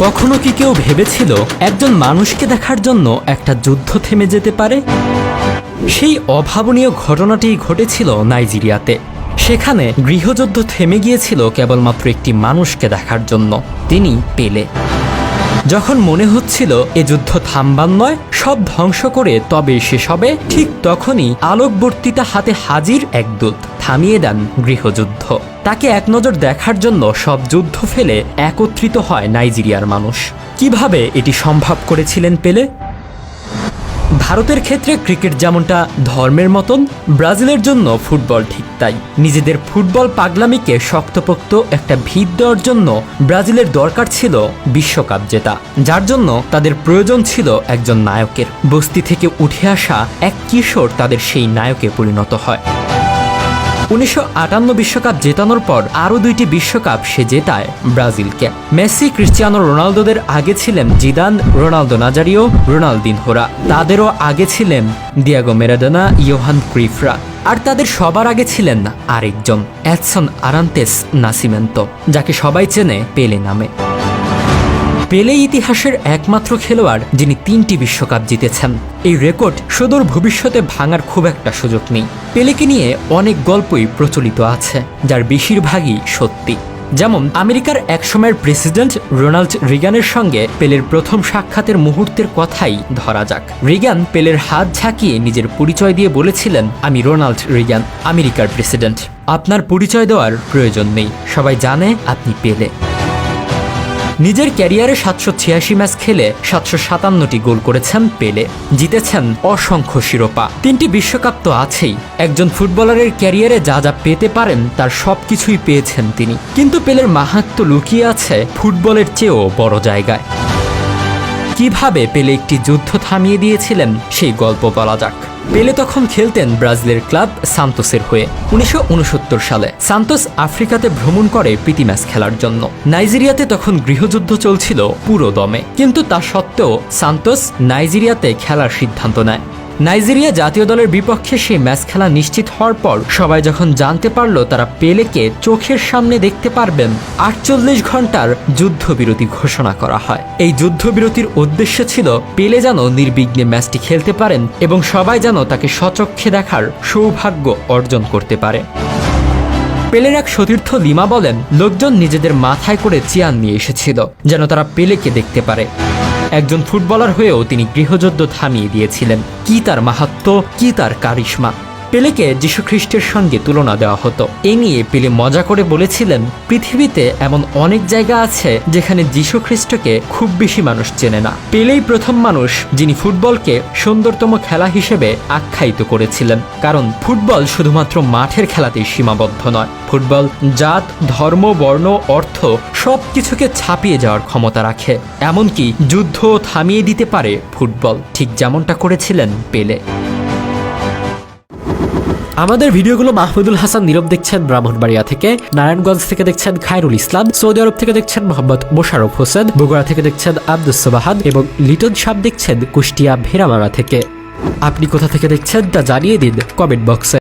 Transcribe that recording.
কখনো কি কেউ ভেবেছিল একজন মানুষকে দেখার জন্য একটা যুদ্ধ থেমে যেতে পারে? সেই অভাবনীয় ঘটনাটি ঘটেছিল নাইজেরিয়াতে। সেখানে গৃহযুদ্ধ থেমে গিয়েছিল কেবলমাত্র একটি মানুষকে দেখার জন্য, তিনি পেলে। যখন মনে হচ্ছিল এ যুদ্ধ থামবার নয়, সব ধ্বংস করে তবে শেষ হবে, ঠিক তখনই আলোকবর্তিতা হাতে হাজির এক দূত থামিয়ে দেন গৃহযুদ্ধ। তাকে এক নজর দেখার জন্য সব যুদ্ধ ফেলে একত্রিত হয় নাইজেরিয়ার মানুষ। কিভাবে এটি সম্ভব করেছিলেন পেলে? ভারতের ক্ষেত্রে ক্রিকেট যেমনটা ধর্মের মতন, ব্রাজিলের জন্য ফুটবল ঠিক তাই। নিজেদের ফুটবল পাগলামিকে শক্তপোক্ত একটা ভিত দেওয়ার জন্য ব্রাজিলের দরকার ছিল বিশ্বকাপ জেতা, যার জন্য তাদের প্রয়োজন ছিল একজন নায়কের। বস্তি থেকে উঠে আসা এক কিশোর তাদের সেই নায়কে পরিণত হয়। 1958 বিশ্বকাপ জেতানোর পর আরও 2টি বিশ্বকাপ সে জেতায় ব্রাজিলকে। মেসি, ক্রিস্টিয়ানো রোনালদোদের আগে ছিলেন জিদান, রোনালদো নাজারিও, রোনালদিনহোরা। তাদেরও আগে ছিলেন দিয়েগো ম্যারাডোনা, ইয়োহান ক্রুইফরা। আর তাদের সবার আগে ছিলেন আরেকজন, এডসন আরান্তেস নাসিমেন্তো, যাকে সবাই চেনে পেলে নামে। পেলে ইতিহাসের একমাত্র খেলোয়াড় যিনি 3টি বিশ্বকাপ জিতেছেন। এই রেকর্ড সুদূর ভবিষ্যতে ভাঙার খুব একটা সুযোগ নেই। পেলেকে নিয়ে অনেক গল্পই প্রচলিত আছে, যার বেশিরভাগই সত্যি। যেমন আমেরিকার একসময়ের প্রেসিডেন্ট রোনাল্ড রিগানের সঙ্গে পেলের প্রথম সাক্ষাতের মুহূর্তের কথাই ধরা যাক। রিগান পেলের হাত ঝাঁকিয়ে নিজের পরিচয় দিয়ে বলেছিলেন, আমি রোনাল্ড রিগান, আমেরিকার প্রেসিডেন্ট। আপনার পরিচয় দেওয়ার প্রয়োজন নেই, সবাই জানে আপনি পেলে। নিজের ক্যারিয়ারে 786 ম্যাচ খেলে 757টি গোল করেছেন পেলে। জিতেছেন অসংখ্য শিরোপা। 3টি বিশ্বকাপ তো আছেই। একজন ফুটবলারের ক্যারিয়ারে যা যা পেতে পারেন তার সবকিছুই পেয়েছেন তিনি। কিন্তু পেলের মাহাত্ম্য লুকিয়ে আছে ফুটবলের চেয়েও বড় জায়গায়। কিভাবে পেলে একটি যুদ্ধ থামিয়ে দিয়েছিলেন সেই গল্প বলা যাক। পেলে তখন খেলতেন ব্রাজিলের ক্লাব সান্তোসের হয়ে। 1969 সালে সান্তোস আফ্রিকাতে ভ্রমণ করে প্রীতি ম্যাচ খেলার জন্য। নাইজেরিয়াতে তখন গৃহযুদ্ধ চলছিল পুরো দমে, কিন্তু তা সত্ত্বেও সান্তোস নাইজেরিয়াতে খেলার সিদ্ধান্ত নেয়। নাইজেরিয়া জাতীয় দলের বিপক্ষে সেই ম্যাচ খেলা নিশ্চিত হওয়ার পর সবাই যখন জানতে পারল তারা পেলেকে চোখের সামনে দেখতে পারবেন, 48 ঘন্টার যুদ্ধবিরতি ঘোষণা করা হয়। এই যুদ্ধবিরতির উদ্দেশ্য ছিল পেলে যেন নির্বিঘ্নে ম্যাচটি খেলতে পারেন এবং সবাই যেন তাকে স্বচক্ষে দেখার সৌভাগ্য অর্জন করতে পারে। পেলের এক সতীর্থ লিমা বলেন, লোকজন নিজেদের মাথায় করে চেয়ার নিয়ে এসেছিল যেন তারা পেলেকে দেখতে পারে। একজন ফুটবলার হয়েও তিনি গৃহযুদ্ধ থামিয়ে দিয়েছিলেন। কি তার মাহাত্ম্য, কি তার কারিশমা! পেলেকে যীশু খ্রিস্টের সঙ্গে তুলনা দেওয়া হতো। এ নিয়ে পেলে মজা করে বলেছিলেন, পৃথিবীতে এমন অনেক জায়গা আছে যেখানে যীশু খ্রিস্টকে খুব বেশি মানুষ চেনে না। পেলেই প্রথম মানুষ যিনি ফুটবলকে সুন্দরতম খেলা হিসেবে আখ্যায়িত করেছিলেন। কারণ ফুটবল শুধুমাত্র মাঠের খেলাতেই সীমাবদ্ধ নয়। ফুটবল জাত, ধর্ম, বর্ণ, অর্থ সব কিছুকে ছাপিয়ে যাওয়ার ক্ষমতা রাখে। এমনকি যুদ্ধ থামিয়ে দিতে পারে ফুটবল, ঠিক যেমনটা করেছিলেন পেলে। আমাদের ভিডিওগুলো মাহমুদুল হাসান নীরব দেখছেন ব্রাহ্মণবাড়িয়া থেকে, নারায়ণগঞ্জ থেকে দেখছেন খায়রুল ইসলাম, সৌদি আরব থেকে দেখছেন মোহাম্মদ মোশাররফ হোসেন, বগুড়া থেকে দেখছেন আব্দুস সোবাহান এবং লিটন সাহেব দেখছেন কুষ্টিয়া ভেড়ামারা থেকে। আপনি কোথা থেকে দেখছেন তা জানিয়ে দিন কমেন্ট বক্সে।